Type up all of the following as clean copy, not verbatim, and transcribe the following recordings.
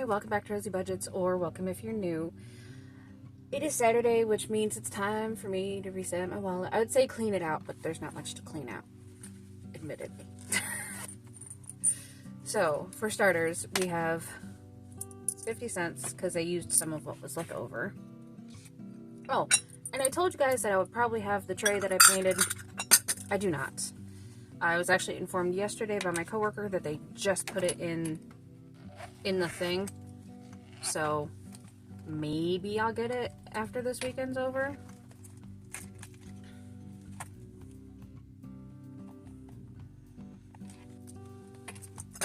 welcome back to Rosy Budgets, or welcome if you're new. It is Saturday, which means it's time for me to reset my wallet. I would say clean it out, but there's not much to clean out, admittedly. So, for starters, we have 50 cents, because I used some of what was left over. Oh, and I told you guys that I would probably have the tray that I painted. I do not. I was actually informed yesterday by my coworker that they just put it in the thing. So maybe I'll get it after this weekend's over.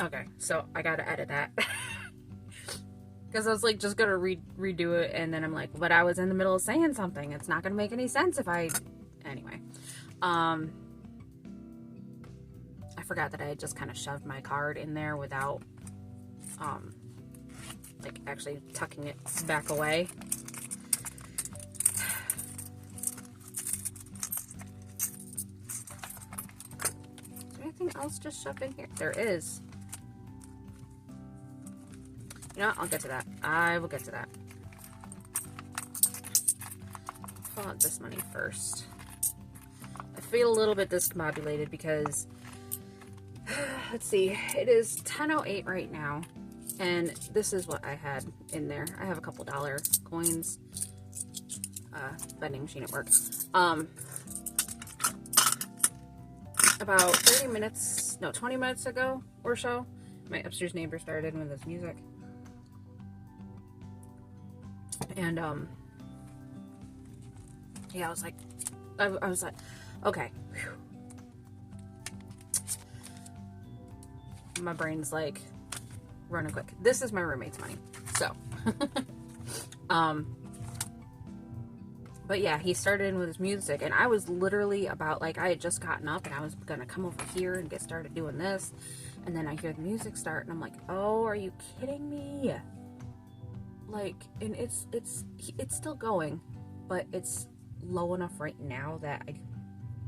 Okay, so I gotta edit that. Because I was like just gonna redo it, and then I'm like, but I was in the middle of saying something. It's not gonna make any sense if I... Anyway. I forgot that I had just kind of shoved my card in there without, like, actually tucking it back away. Is there anything else just shoved in here? There is. You know what? I'll get to that. I will get to that. Pull out this money first. I feel a little bit discombobulated because... Let's see, it is 10:08 right now, and this is what I had in there. I have a couple dollar coins, vending machine at work. About 20 minutes ago or so, my upstairs neighbor started with this music, and yeah, I was like, okay, whew. My brain's like running quick. This is my roommate's money, so but yeah, he started in with his music, and I was literally about, like, I had just gotten up and I was gonna come over here and get started doing this, and then I hear the music start and I'm like, oh, are you kidding me? Like, and it's still going, but it's low enough right now that I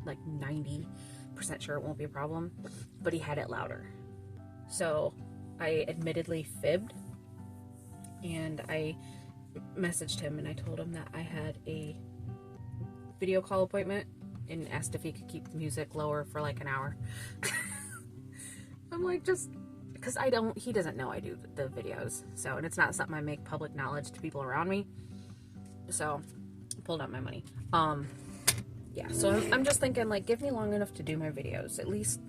like 90% sure it won't be a problem, but he had it louder. So I admittedly fibbed, and I messaged him and I told him that I had a video call appointment and asked if he could keep the music lower for like an hour. I'm like, just because he doesn't know I do the videos, so, and it's not something I make public knowledge to people around me, so I pulled out my money. Yeah, so I'm just thinking, like, give me long enough to do my videos, at least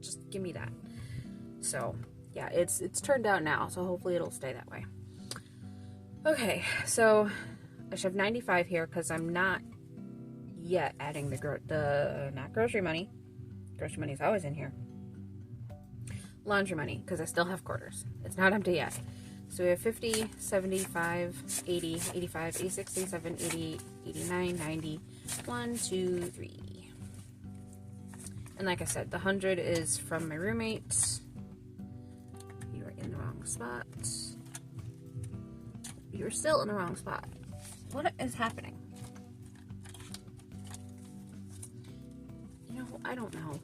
just give me that. So, yeah, it's turned out now, so hopefully it'll stay that way. Okay, so I should have 95 here because I'm not yet adding not grocery money. Grocery money is always in here. Laundry money, because I still have quarters. It's not empty yet. So we have 50, 75, 80, 85, 86, 87, 88, 89, 90, 1, 2, 3. And like I said, the 100 is from my roommate. You are in the wrong spot. You're still in the wrong spot. What is happening? You know, I don't know.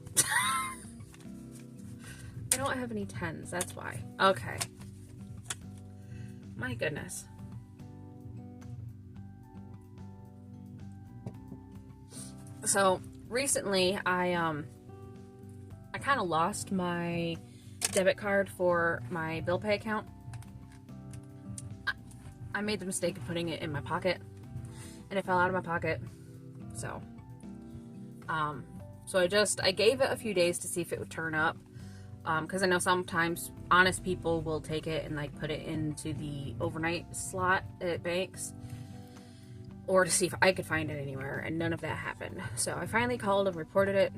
I don't have any 10s, that's why. Okay. My goodness. So, recently, I kind of lost my debit card for my bill pay account. I made the mistake of putting it in my pocket, and it fell out of my pocket. So, I gave it a few days to see if it would turn up. Because I know sometimes honest people will take it and like put it into the overnight slot at banks, or to see if I could find it anywhere, and none of that happened. So I finally called and reported it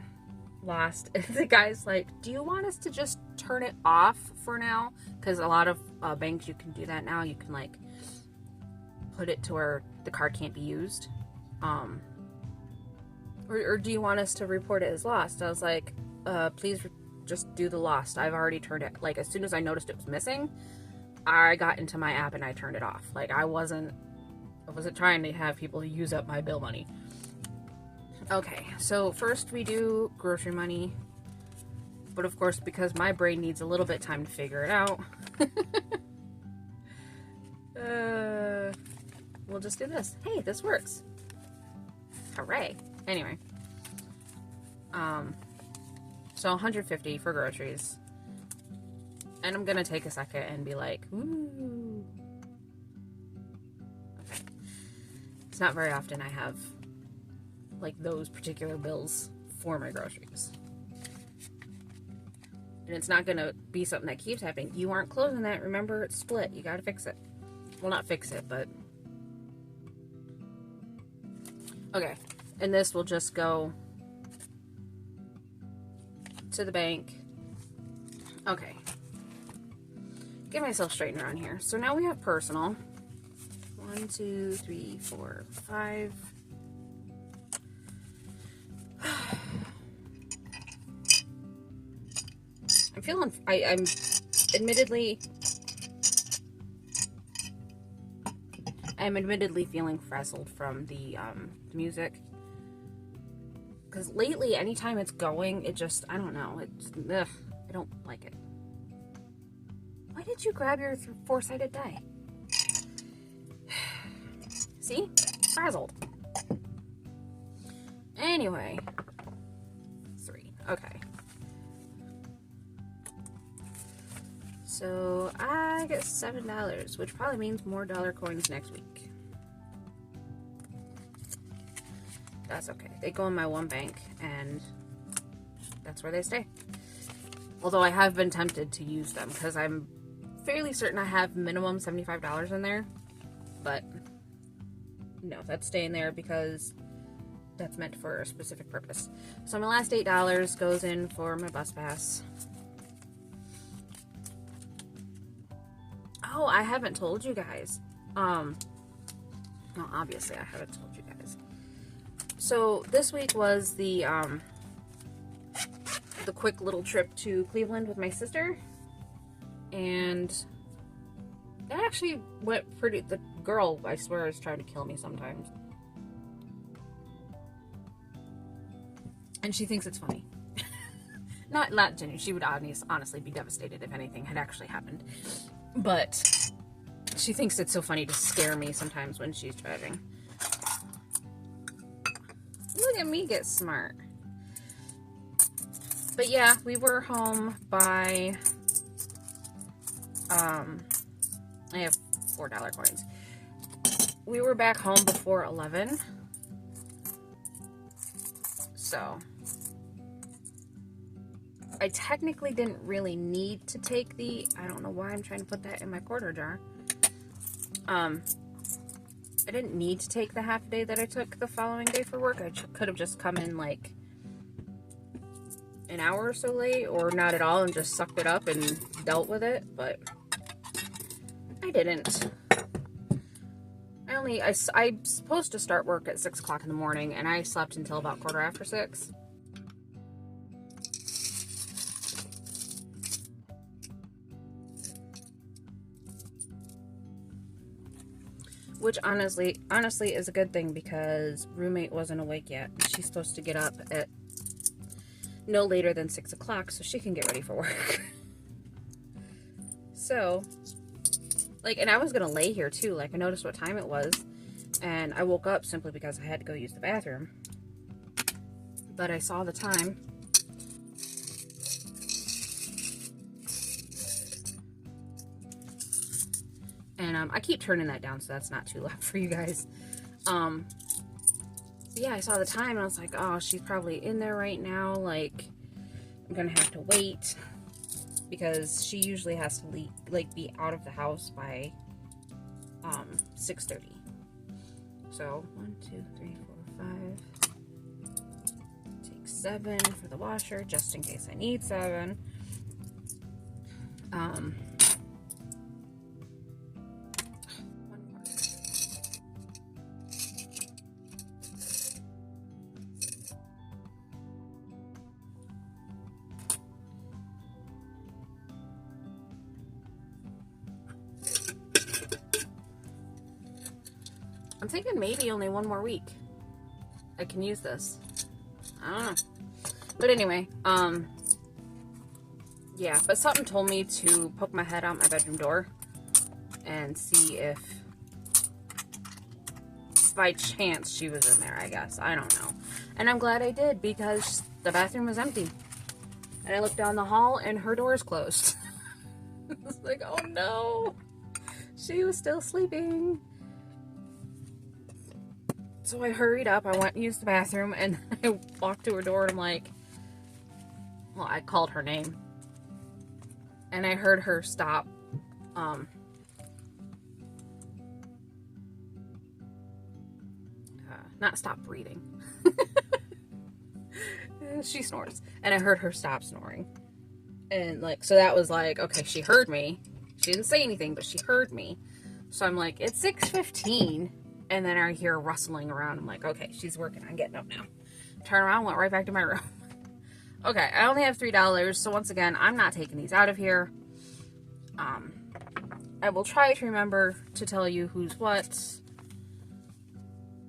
lost, and the guy's like, do you want us to just turn it off for now? Because a lot of banks, you can do that now. You can like put it to where the card can't be used, or do you want us to report it as lost? I was like, please just do the lost. I've already turned it, like, as soon as I noticed it was missing, I got into my app and I turned it off. Like, I wasn't trying to have people use up my bill money. Okay, so first we do grocery money, but of course, because my brain needs a little bit of time to figure it out, we'll just do this. Hey, this works. Hooray. Anyway. So $150 for groceries. And I'm gonna take a second and be like, ooh. Okay. It's not very often I have like those particular bills for my groceries. And it's not gonna be something that keeps happening. You aren't closing that. Remember, it's split. You gotta fix it. Well, not fix it, but... Okay. And this will just go to the bank. Okay. Get myself straightened around here. So now we have personal. 1, 2, 3, 4, 5. I'm feeling, I'm admittedly feeling frazzled from the music. Because lately, anytime it's going, it just, I don't know, it's, ugh, I don't like it. Why did you grab your four-sided die? See? Frazzled. Anyway. 3. Okay. So, I get $7, which probably means more dollar coins next week. That's okay. They go in my one bank, and that's where they stay. Although I have been tempted to use them, because I'm fairly certain I have minimum $75 in there. But, no, that's staying there because that's meant for a specific purpose. So my last $8 goes in for my bus pass. Oh, I haven't told you guys. No, obviously I haven't told you guys. So this week was the quick little trip to Cleveland with my sister, and that actually went pretty. The girl, I swear, is trying to kill me sometimes, and she thinks it's funny. not genuine. She would honestly be devastated if anything had actually happened, but she thinks it's so funny to scare me sometimes when she's driving. Look at me get smart. But yeah, we were home by, I have $4 coins. We were back home before 11. So, I technically didn't really need to take the, I don't know why I'm trying to put that in my quarter jar. I didn't need to take the half day that I took the following day for work. I could have just come in like an hour or so late, or not at all, and just sucked it up and dealt with it, but I didn't. I'm supposed to start work at 6 o'clock in the morning, and I slept until about 6:15. Which honestly is a good thing, because roommate wasn't awake yet. She's supposed to get up at no later than 6 o'clock so she can get ready for work. So, like, and I was gonna lay here too. Like, I noticed what time it was, and I woke up simply because I had to go use the bathroom. But I saw the time. And I keep turning that down so that's not too loud for you guys. Yeah, I saw the time and I was like, oh, she's probably in there right now. Like, I'm gonna have to wait, because she usually has to leave, like, be out of the house by 6:30. So 1, 2, 3, 4, 5. Take 7 for the washer, just in case I need 7. I'm thinking maybe only one more week I can use this. I don't know. But anyway, yeah, but something told me to poke my head out my bedroom door and see if if by chance she was in there, I guess. I don't know. And I'm glad I did, because the bathroom was empty. And I looked down the hall and her door is closed. It's like, oh no. She was still sleeping. So I hurried up. I went and used the bathroom, and I walked to her door, and I'm like, well, I called her name. And I heard her stop. Not stop breathing. She snores. And I heard her stop snoring. And like, so that was like, okay, she heard me. She didn't say anything, but she heard me. So I'm like, it's 6:15. And then I hear rustling around. I'm like, okay, she's working on getting up now. Turn around, went right back to my room. Okay, I only have $3. So once again, I'm not taking these out of here. I will try to remember to tell you who's what.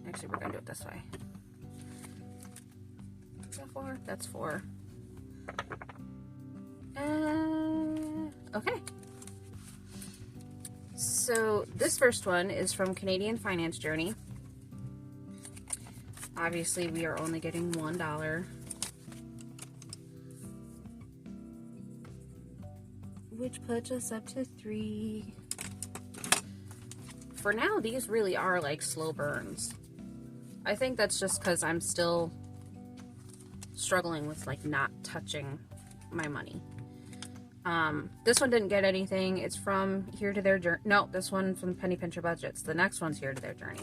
Actually, we're going to do it this way. Is that 4? That's 4. Okay. So this first one is from Canadian Finance Journey. Obviously, we are only getting $1. Which puts us up to 3. For now, these really are like slow burns. I think that's just because I'm still struggling with like not touching my money. This one didn't get anything. It's from Here to Their Journey. No, this one from Penny Pincher Budgets. The next one's Here to Their Journey.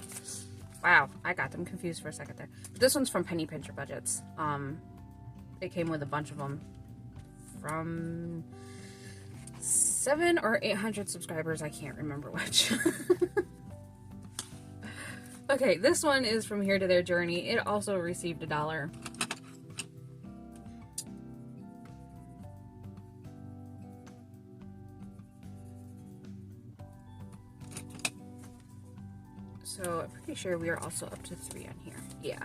Wow, I got them confused for a second there. But this one's from Penny Pincher Budgets. It came with a bunch of them from 700 or 800 subscribers. I can't remember which. Okay, this one is from Here to Their Journey. It also received $1. So I'm pretty sure we are also up to 3 on here. Yeah.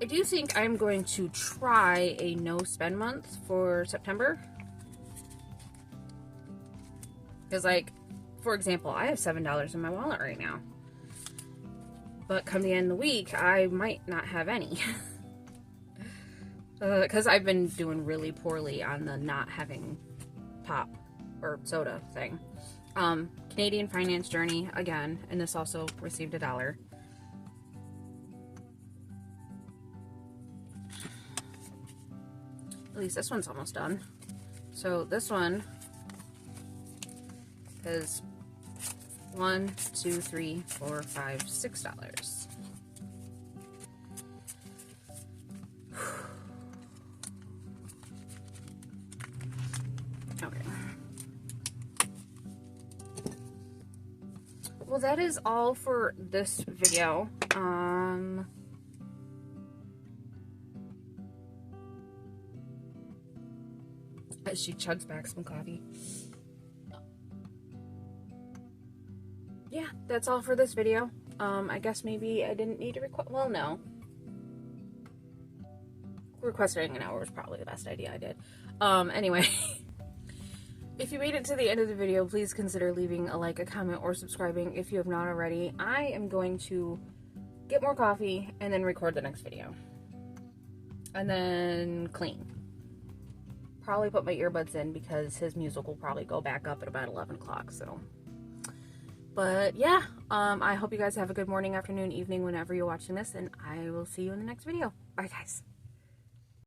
I do think I'm going to try a no spend month for September. Because like, for example, I have $7 in my wallet right now. But come the end of the week, I might not have any. Because I've been doing really poorly on the not having pop or soda thing. Canadian Finance Journey, again, and this also received $1. At least this one's almost done. So this one is $1, 2, 3, 4, 5, $6. Okay. Well, that is all for this video. As she chugs back some coffee. Yeah, that's all for this video. I guess maybe I didn't need to request. Well, no. Requesting an hour was probably the best idea I did. Anyway. If you made it to the end of the video, please consider leaving a like, a comment, or subscribing if you have not already. I am going to get more coffee and then record the next video. And then clean. Probably put my earbuds in because his music will probably go back up at about 11 o'clock, so. But yeah, I hope you guys have a good morning, afternoon, evening, whenever you're watching this, and I will see you in the next video. Bye, guys.